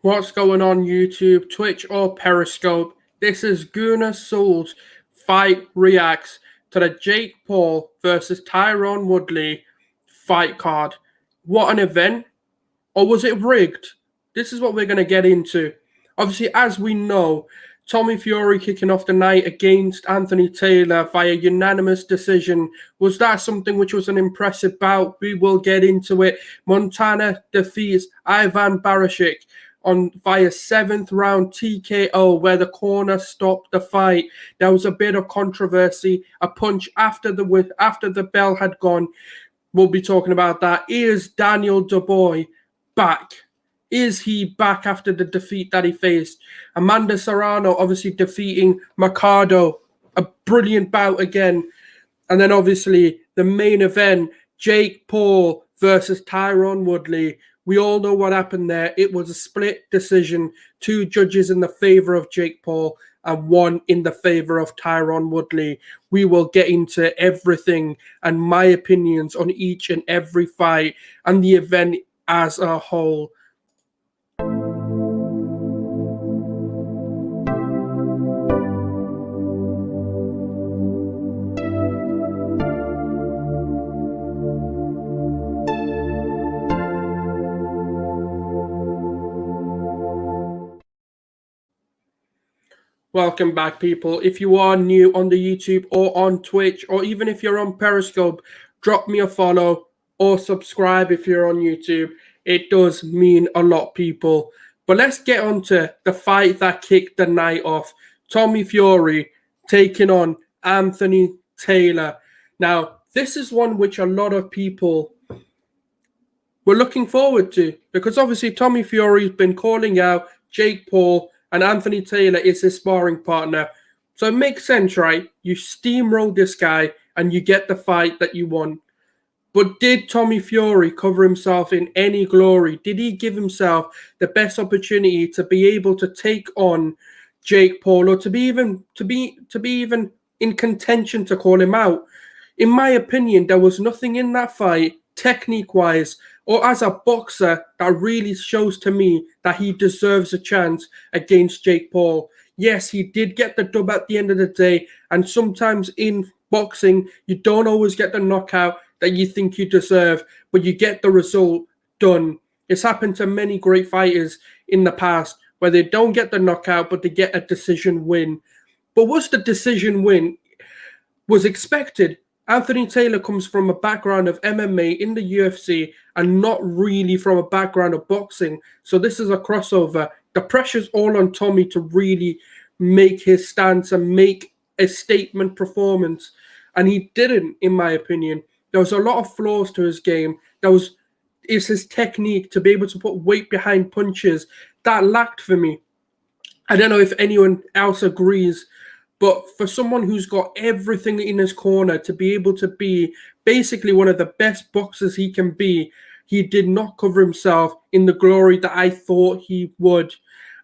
What's going on YouTube, Twitch or Periscope? This is Sulz Fight Reacts to the Jake Paul versus Tyron Woodley fight card. What an event. Or was it rigged? This is what we're going to get into. Obviously, as we know, Tommy Fury kicking off the night against Anthony Taylor via unanimous decision. Was that something which was an impressive bout? We will get into it. Montana defeats Ivan Barashik via 7th round TKO, where the corner stopped the fight. There was a bit of controversy, a punch after the bell had gone. We'll be talking about that. Is Daniel Dubois back? Is he back after the defeat that he faced? Amanda Serrano obviously defeating Mercado. A brilliant bout again. And then obviously the main event, Jake Paul versus Tyron Woodley. We all know what happened there. It was a split decision. 2 judges in the favor of Jake Paul and 1 in the favor of Tyron Woodley. We will get into everything and my opinions on each and every fight and the event as a whole. Welcome back, people. If you are new on the YouTube or on Twitch, or even if you're on Periscope, drop me a follow or subscribe if you're on YouTube. It does mean a lot, people. But let's get on to the fight that kicked the night off. Tommy Fury taking on Anthony Taylor. Now, this is one which a lot of people were looking forward to, because obviously Tommy Fury's been calling out Jake Paul and Anthony Taylor is his sparring partner. So it makes sense, right? You steamroll this guy and you get the fight that you want. But did Tommy Fury cover himself in any glory? Did he give himself the best opportunity to be able to take on Jake Paul, or to be even in contention to call him out? In my opinion, there was nothing in that fight, technique-wise, or as a boxer, that really shows to me that he deserves a chance against Jake Paul. Yes, he did get the dub at the end of the day, and sometimes in boxing, you don't always get the knockout that you think you deserve, but you get the result done. It's happened to many great fighters in the past, where they don't get the knockout, but they get a decision win. But was the decision win was expected? Anthony Taylor comes from a background of MMA in the UFC and not really from a background of boxing. So this is a crossover. The pressure's all on Tommy to really make his stance and make a statement performance. And he didn't, in my opinion. There was a lot of flaws to his game. It's his technique to be able to put weight behind punches. That lacked for me. I don't know if anyone else agrees, but for someone who's got everything in his corner to be able to be basically one of the best boxers he can be, he did not cover himself in the glory that I thought he would.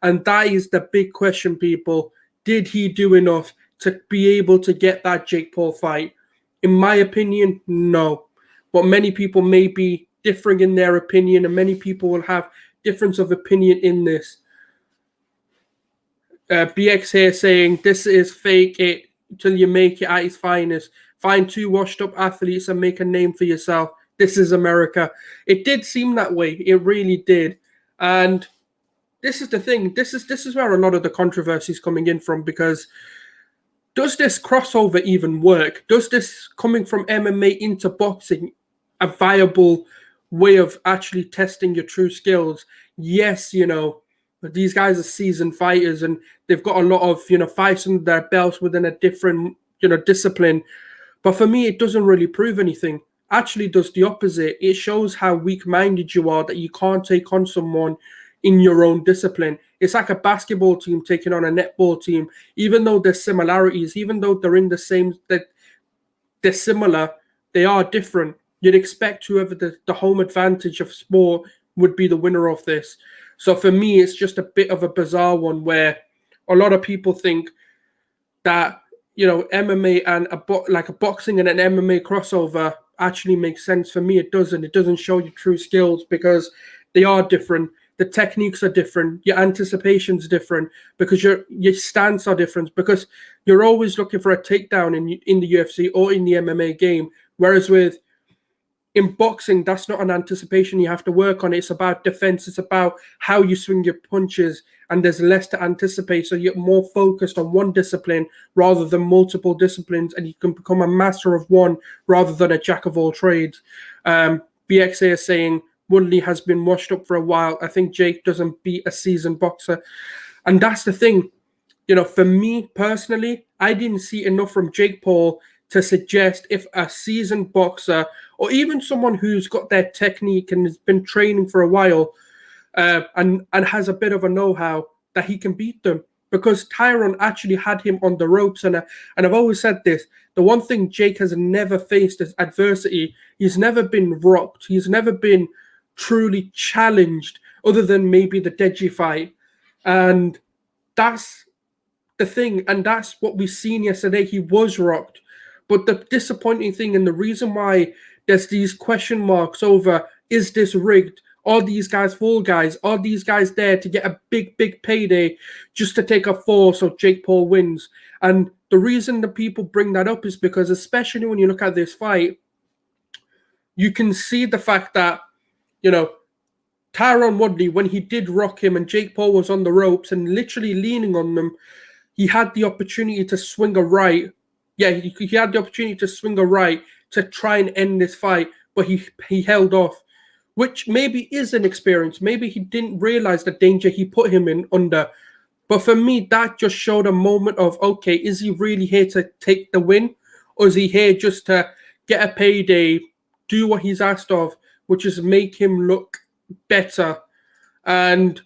And that is the big question, people. Did he do enough to be able to get that Jake Paul fight? In my opinion, no. But many people may be differing in their opinion, and many people will have difference of opinion in this. BX here saying, this is fake it till you make it at its finest. Find 2 washed up athletes and make a name for yourself. This is America. It did seem that way. It really did. And this is the thing. This is where a lot of the controversy is coming in from, because does this crossover even work? Does this coming from MMA into boxing a viable way of actually testing your true skills? Yes, these guys are seasoned fighters and they've got a lot of, fights under their belts within a different, discipline. But for me, it doesn't really prove anything. Actually does the opposite. It shows how weak-minded you are, that you can't take on someone in your own discipline. It's like a basketball team taking on a netball team. Even though there's similarities, even though they're in the same, that they're similar, they are different. You'd expect whoever the home advantage of sport would be the winner of this. So for me, it's just a bit of a bizarre one, where a lot of people think that, MMA and a boxing and an MMA crossover actually makes sense. For me, it doesn't. It doesn't show you true skills, because they are different. the techniques are different, your anticipation's different, because your stance are different, because you're always looking for a takedown in the UFC or in the MMA game. Whereas in boxing, that's not an anticipation you have to work on. It's about defense. It's about how you swing your punches, and there's less to anticipate. So you're more focused on one discipline rather than multiple disciplines, and you can become a master of one rather than a jack of all trades. BXA is saying Woodley has been washed up for a while. I think Jake doesn't beat a seasoned boxer. And that's the thing. For me personally, I didn't see enough from Jake Paul to suggest if a seasoned boxer or even someone who's got their technique and has been training for a while and has a bit of a know-how, that he can beat them. Because Tyron actually had him on the ropes. And I've always said this, the one thing Jake has never faced is adversity. He's never been rocked. He's never been truly challenged other than maybe the Deji fight. And that's the thing. And that's what we've seen yesterday. He was rocked. But the disappointing thing, and the reason why there's these question marks over, is this rigged? Are these guys fall guys? Are these guys there to get a big, big payday just to take a fall so Jake Paul wins? And the reason that people bring that up is because, especially when you look at this fight, you can see the fact that, Tyron Woodley, when he did rock him and Jake Paul was on the ropes and literally leaning on them, he had the opportunity to swing a right. Yeah, he had the opportunity to swing a right to try and end this fight, but he held off, which maybe is an experience. Maybe he didn't realize the danger he put him in under. But for me, that just showed a moment of, okay, is he really here to take the win? Or is he here just to get a payday, do what he's asked of, which is make him look better? And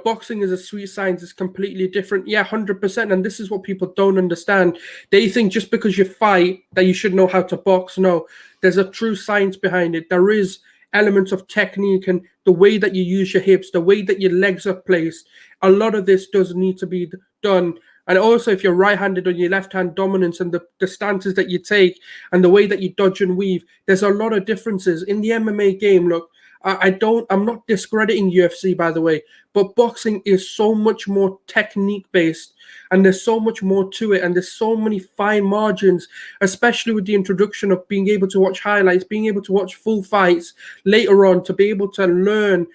boxing is a sweet science. It's completely different. Yeah, 100%. And this is what people don't understand. They think just because you fight that you should know how to box. No, there's a true science behind it. There is elements of technique and the way that you use your hips, the way that your legs are placed. A lot of this does need to be done. And also, if you're right-handed or your left-hand dominance and the stances that you take and the way that you dodge and weave, there's a lot of differences. In the MMA game, look, I'm not discrediting UFC, by the way, but boxing is so much more technique based, and there's so much more to it, and there's so many fine margins, especially with the introduction of being able to watch highlights, being able to watch full fights later on, to be able to learn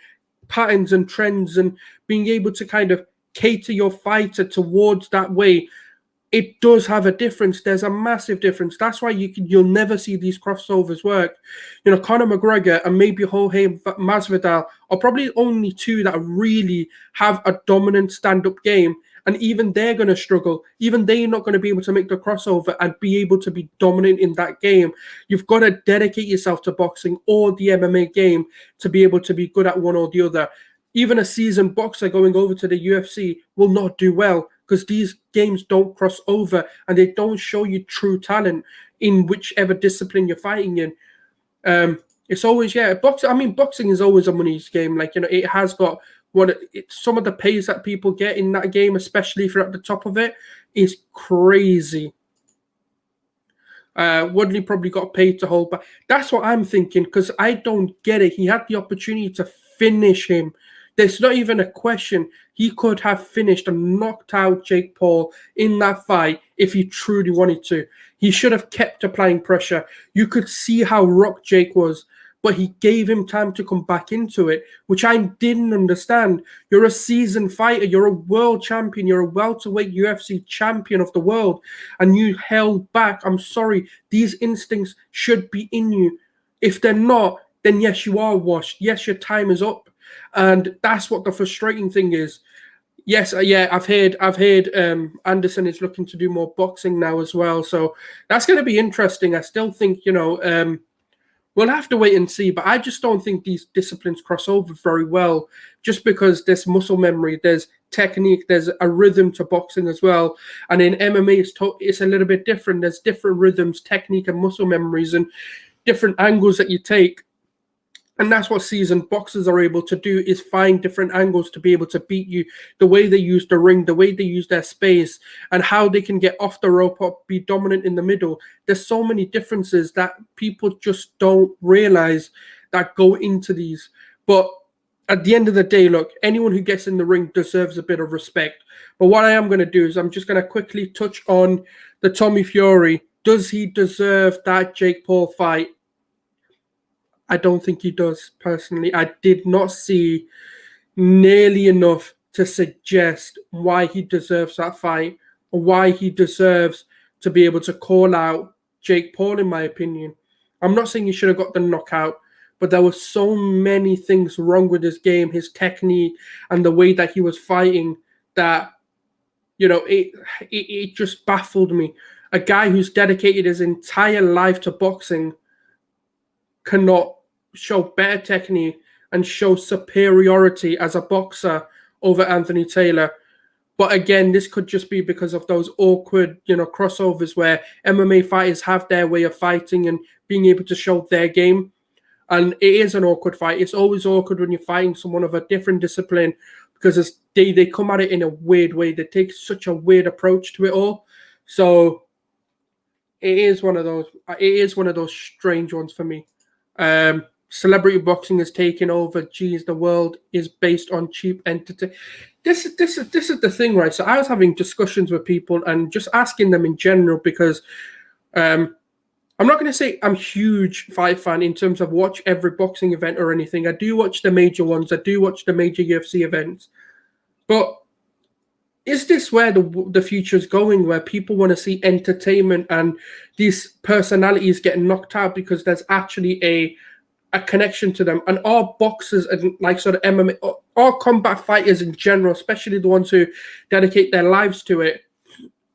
patterns and trends and being able to kind of cater your fighter towards that way. It does have a difference. There's a massive difference. That's why you'll never see these crossovers work. Conor McGregor and maybe Jorge Masvidal are probably only two that really have a dominant stand-up game. And even they're going to struggle. Even they're not going to be able to make the crossover and be able to be dominant in that game. You've got to dedicate yourself to boxing or the MMA game to be able to be good at one or the other. Even a seasoned boxer going over to the UFC will not do well, because these games don't cross over and they don't show you true talent in whichever discipline you're fighting in. It's always, boxing is always a money's game. It has got some of the pays that people get in that game, especially if you're at the top of it, is crazy. Woodley probably got paid to hold back. That's what I'm thinking, because I don't get it. He had the opportunity to finish him. There's not even a question. He could have finished and knocked out Jake Paul in that fight if he truly wanted to. He should have kept applying pressure. You could see how rocked Jake was, but he gave him time to come back into it, which I didn't understand. You're a seasoned fighter. You're a world champion. You're a welterweight UFC champion of the world, and you held back. I'm sorry. These instincts should be in you. If they're not, then yes, you are washed. Yes, your time is up. And that's what the frustrating thing is. Yes, I've heard Anderson is looking to do more boxing now as well. So that's going to be interesting. I still think, we'll have to wait and see. But I just don't think these disciplines cross over very well, just because there's muscle memory, there's technique, there's a rhythm to boxing as well. And in MMA, it's a little bit different. There's different rhythms, technique, and muscle memories, and different angles that you take. And that's what seasoned boxers are able to do, is find different angles to be able to beat you, the way they use the ring, the way they use their space, and how they can get off the rope or be dominant in the middle. There's so many differences that people just don't realize that go into these. But at the end of the day, look, anyone who gets in the ring deserves a bit of respect. But what I am going to do is I'm just going to quickly touch on the Tommy Fury. Does he deserve that Jake Paul fight? I don't think he does, personally. I did not see nearly enough to suggest why he deserves that fight or why he deserves to be able to call out Jake Paul, in my opinion. I'm not saying he should have got the knockout, but there were so many things wrong with his game, his technique, and the way that he was fighting that, it just baffled me. A guy who's dedicated his entire life to boxing cannot show better technique and show superiority as a boxer over Anthony Taylor. But again, this could just be because of those awkward, crossovers where MMA fighters have their way of fighting and being able to show their game. And it is an awkward fight. It's always awkward when you're fighting someone of a different discipline because they come at it in a weird way. They take such a weird approach to it all. So it is one of those strange ones for me. Celebrity boxing has taken over. Geez, the world is based on cheap entertainment. This is the thing, right? So I was having discussions with people and just asking them in general because I'm not going to say I'm a huge fight fan in terms of watch every boxing event or anything. I do watch the major ones. I do watch the major UFC events. But is this where the future is going, where people want to see entertainment and these personalities getting knocked out because there's actually a connection to them? And our boxers and like sort of MMA, our combat fighters in general, especially the ones who dedicate their lives to it,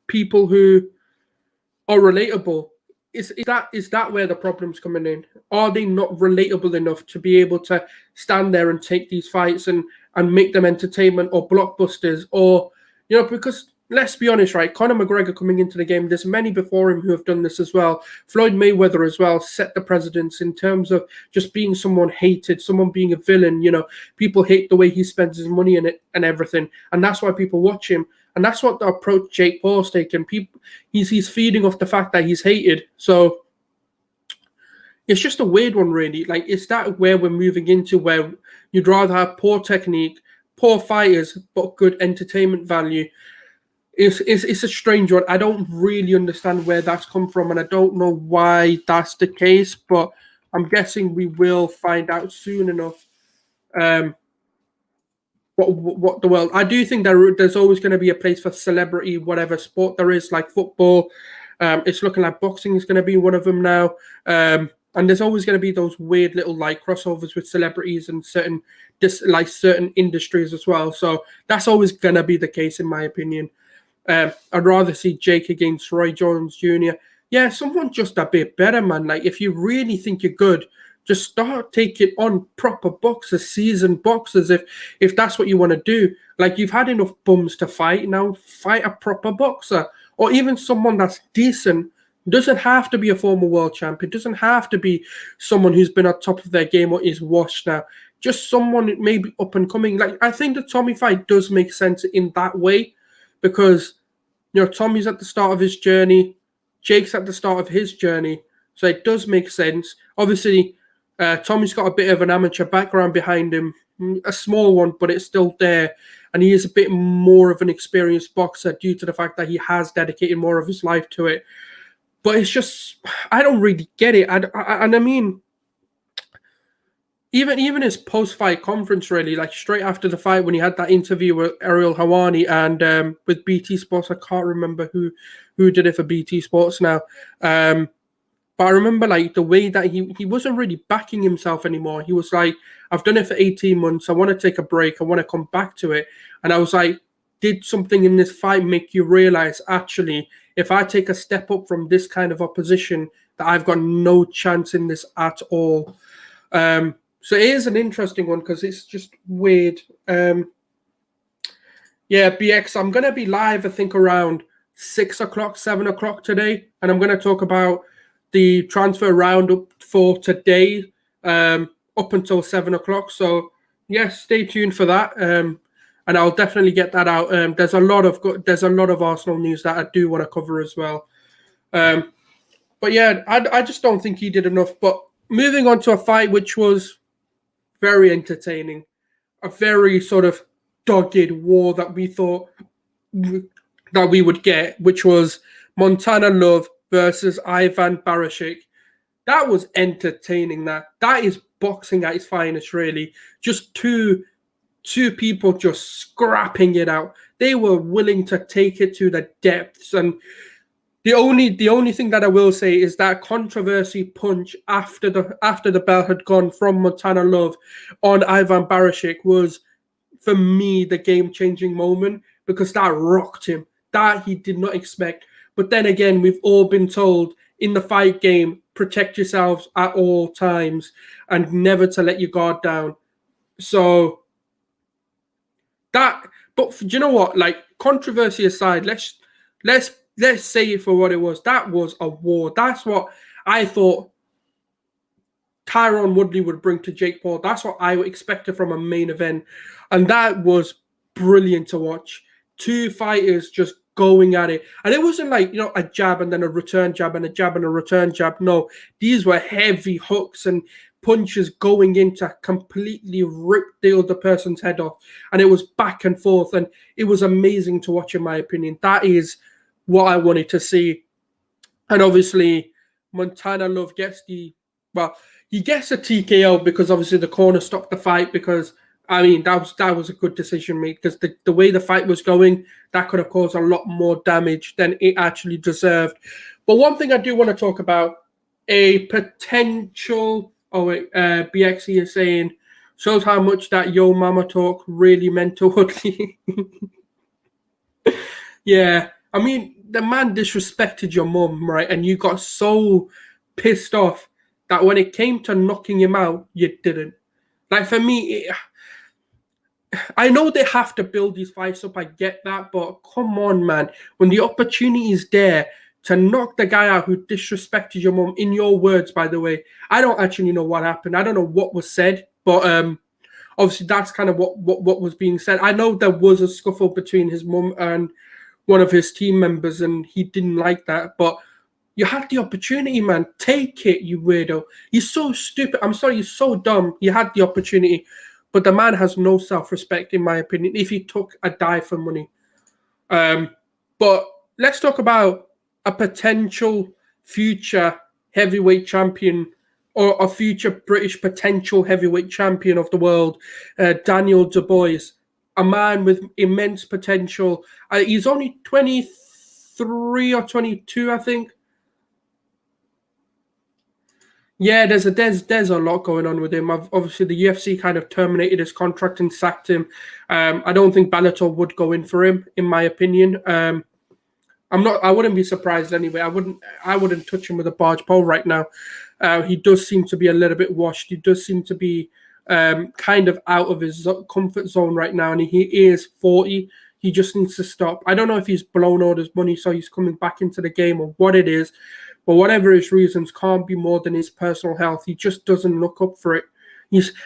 people who are relatable. Is that where the problem's coming in? Are they not relatable enough to be able to stand there and take these fights and make them entertainment or blockbusters? Or, because let's be honest, right? Conor McGregor coming into the game, there's many before him who have done this as well. Floyd Mayweather as well set the precedence in terms of just being someone hated, someone being a villain. People hate the way he spends his money in it and everything. And that's why people watch him. And that's what the approach Jake Paul's taken. He's feeding off the fact that he's hated. So it's just a weird one, really. Like, is that where we're moving into, where you'd rather have poor technique, poor fighters, but good entertainment value? It's a strange one. I don't really understand where that's come from, and I don't know why that's the case, but I'm guessing we will find out soon enough. What the world? I do think there's always going to be a place for celebrity, whatever sport there is, like football. It's looking like boxing is going to be one of them now. And there's always going to be those weird little like crossovers with celebrities and certain industries as well. So that's always going to be the case, in my opinion. I'd rather see Jake against Roy Jones Jr. Yeah, someone just a bit better, man. Like, if you really think you're good, just start taking on proper boxers, seasoned boxers, if that's what you want to do. Like, you've had enough bums to fight, now fight a proper boxer. Or even someone that's decent. Doesn't have to be a former world champion. Doesn't have to be someone who's been at top of their game or is washed now. Just someone maybe up and coming. Like, I think the Tommy fight does make sense in that way because, Tommy's at the start of his journey. Jake's at the start of his journey. So it does make sense. Obviously, Tommy's got a bit of an amateur background behind him, a small one, but it's still there. And he is a bit more of an experienced boxer due to the fact that he has dedicated more of his life to it. But it's just, I don't really get it. And I mean, even his post-fight conference, really, like straight after the fight when he had that interview with Ariel Helwani and with BT Sports, I can't remember who did it for BT Sports now. But I remember like the way that he wasn't really backing himself anymore. He was like, I've done it for 18 months. I want to take a break. I want to come back to it. And I was like, did something in this fight make you realize, actually, if I take a step up from this kind of opposition, that I've got no chance in this at all? So it is an interesting one because it's just weird. Yeah, BX, I'm going to be live, I think, around 6 o'clock, 7 o'clock today. And I'm going to talk about the transfer roundup for today up until 7 o'clock. So, yeah, stay tuned for that. And I'll definitely get that out. There's a lot of Arsenal news that I do want to cover as well. But, yeah, I just don't think he did enough. But moving on to a fight which was very entertaining. a very sort of dogged war that we thought that we would get, which was Montana Love versus Ivan Barashik. That was entertaining. That is boxing at its finest, really. Just two people just scrapping it out. They were willing to take it to the depths. And the only thing that I will say is that controversy punch after the bell had gone from Montana Love on Ivan Barashik was, for me, the game-changing moment, because that rocked him. That he did not expect. But then again, we've all been told in the fight game, protect yourselves at all times and never to let your guard down. So but do you know what? Like, controversy aside, let's say it for what it was. That was a war. That's what I thought Tyron Woodley would bring to Jake Paul. That's what I expected from a main event. And that was brilliant to watch. Two fighters just going at it. And it wasn't like, a jab and then a return jab and a jab and a return jab. No, these were heavy hooks and punches going in to completely rip the other person's head off. And it was back and forth. And it was amazing to watch, in my opinion. That is what I wanted to see. And obviously, Montana Love gets he gets a TKO because obviously the corner stopped the fight, because that was a good decision made, because the way the fight was going, that could have caused a lot more damage than it actually deserved. But one thing I do want to talk about, a potential... Oh, wait, BXE is saying, shows how much that Yo Mama talk really meant to Woodley. Yeah, the man disrespected your mum, right? And you got so pissed off that when it came to knocking him out, you didn't. Like, for me, I know they have to build these fights up. I get that. But come on, man. When the opportunity is there to knock the guy out who disrespected your mum, in your words, by the way, I don't actually know what happened. I don't know what was said. But obviously, that's kind of what was being said. I know there was a scuffle between his mum and one of his team members, and he didn't like that. But you had the opportunity, man. Take it, you weirdo. You're so stupid. I'm sorry, you're so dumb. You had the opportunity. But the man has no self-respect, in my opinion, if he took a dive for money. But let's talk about a potential future heavyweight champion, or a future British potential heavyweight champion of the world, Daniel Dubois, a man with immense potential. He's only 23 or 22, I think. Yeah, there's a lot going on with him. Obviously, the UFC kind of terminated his contract and sacked him. I don't think Bellator would go in for him, in my opinion. I wouldn't be surprised anyway. I wouldn't touch him with a barge pole right now. He does seem to be a little bit washed. He does seem to be kind of out of his comfort zone right now, and he is 40. He just needs to stop. I don't know if he's blown all his money, so he's coming back into the game, or what it is. But whatever his reasons, can't be more than his personal health. He just doesn't look up for it.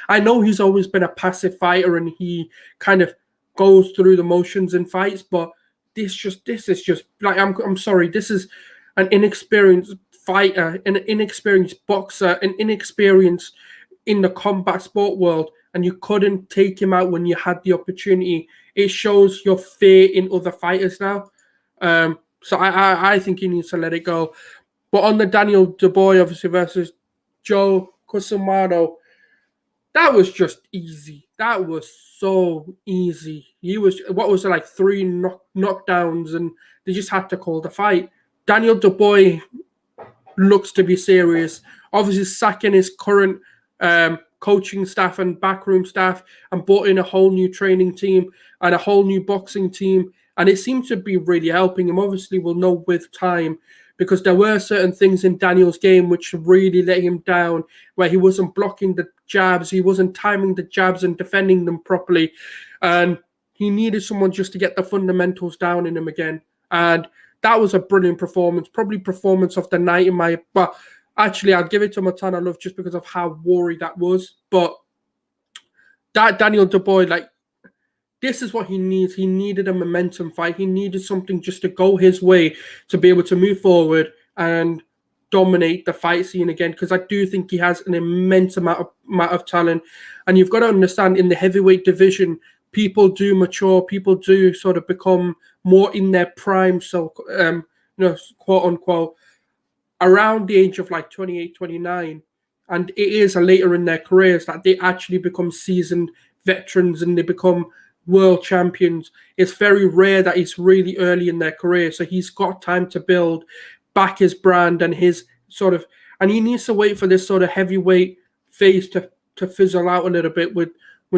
I know he's always been a passive fighter, and he kind of goes through the motions in fights, but this is just like, I'm sorry, this is an inexperienced fighter, an inexperienced boxer, an inexperienced in the combat sport world, and you couldn't take him out when you had the opportunity. It shows your fear in other fighters now. So I think he needs to let it go. But on the Daniel Dubois, obviously, versus Joe Cusumano, that was just easy. That was so easy. He was, what was it, like 3 knockdowns, and they just had to call the fight. Daniel Dubois looks to be serious. Obviously, sacking his current coaching staff and backroom staff, and brought in a whole new training team and a whole new boxing team. And it seems to be really helping him. Obviously, we'll know with time, because there were certain things in Daniel's game which really let him down, where he wasn't blocking the jabs, he wasn't timing the jabs and defending them properly. And he needed someone just to get the fundamentals down in him again. And that was a brilliant performance, probably performance of the night in my... But actually, I'd give it to Montana Love just because of how worried that was. But that Daniel Dubois, like, this is what he needs. He needed a momentum fight. He needed something just to go his way to be able to move forward. And dominate the fight scene again, because I do think he has an immense amount of talent. And you've got to understand, in the heavyweight division, people do mature, people do sort of become more in their prime, so quote unquote, around the age of like 28, 29. And it is later in their careers that they actually become seasoned veterans and they become world champions. It's very rare that it's really early in their career. So he's got time to build back his brand and his sort of, and he needs to wait for this sort of heavyweight phase to fizzle out a little bit with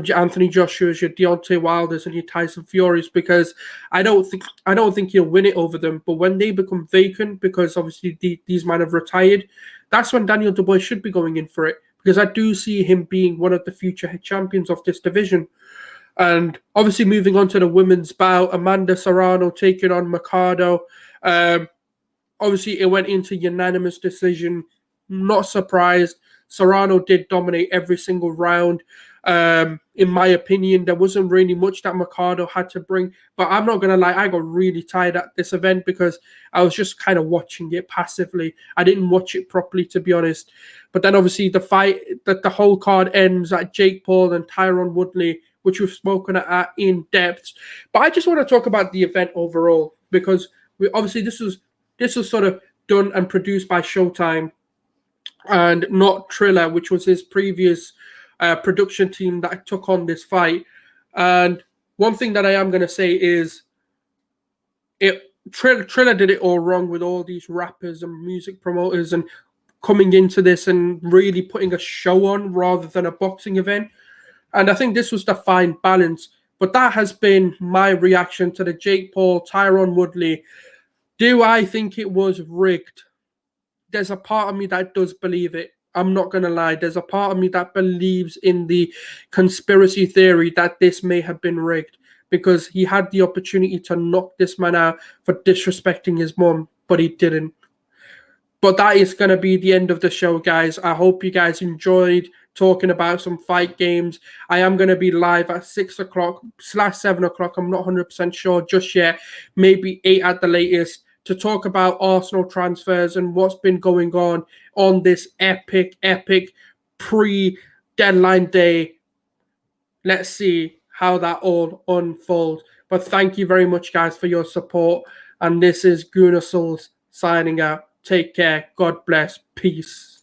your Anthony Joshua's, your Deontay Wilders, and your Tyson Furies, because I don't think he'll win it over them. But when they become vacant, because obviously these men have retired, that's when Daniel Dubois should be going in for it, because I do see him being one of the future champions of this division. And obviously moving on to the women's bout, Amanda Serrano taking on Mercado. Obviously it went into unanimous decision. Not surprised. Serrano did dominate every single round. In my opinion, there wasn't really much that Mercado had to bring. But I'm not going to lie, I got really tired at this event because I was just kind of watching it passively. I didn't watch it properly, to be honest. But then obviously the fight, that the whole card ends at Jake Paul and Tyron Woodley, which we've spoken at in depth. But I just want to talk about the event overall, because obviously this was sort of done and produced by Showtime and not Triller, which was his previous production team that took on this fight. And one thing that I am going to say is Triller did it all wrong with all these rappers and music promoters and coming into this and really putting a show on rather than a boxing event. And I think this was the fine balance. But that has been my reaction to the Jake Paul, Tyron Woodley. Do I think it was rigged? There's a part of me that does believe it. I'm not going to lie. There's a part of me that believes in the conspiracy theory that this may have been rigged, because he had the opportunity to knock this man out for disrespecting his mom, but he didn't. But that is going to be the end of the show, guys. I hope you guys enjoyed talking about some fight games. I am going to be live at 6 o'clock/7 o'clock. I'm not 100% sure just yet. Maybe 8 at the latest, to talk about Arsenal transfers and what's been going on this epic pre-deadline day. Let's see how that all unfolds. But thank you very much, guys, for your support. And this is Sulz signing out. Take care. God bless. Peace.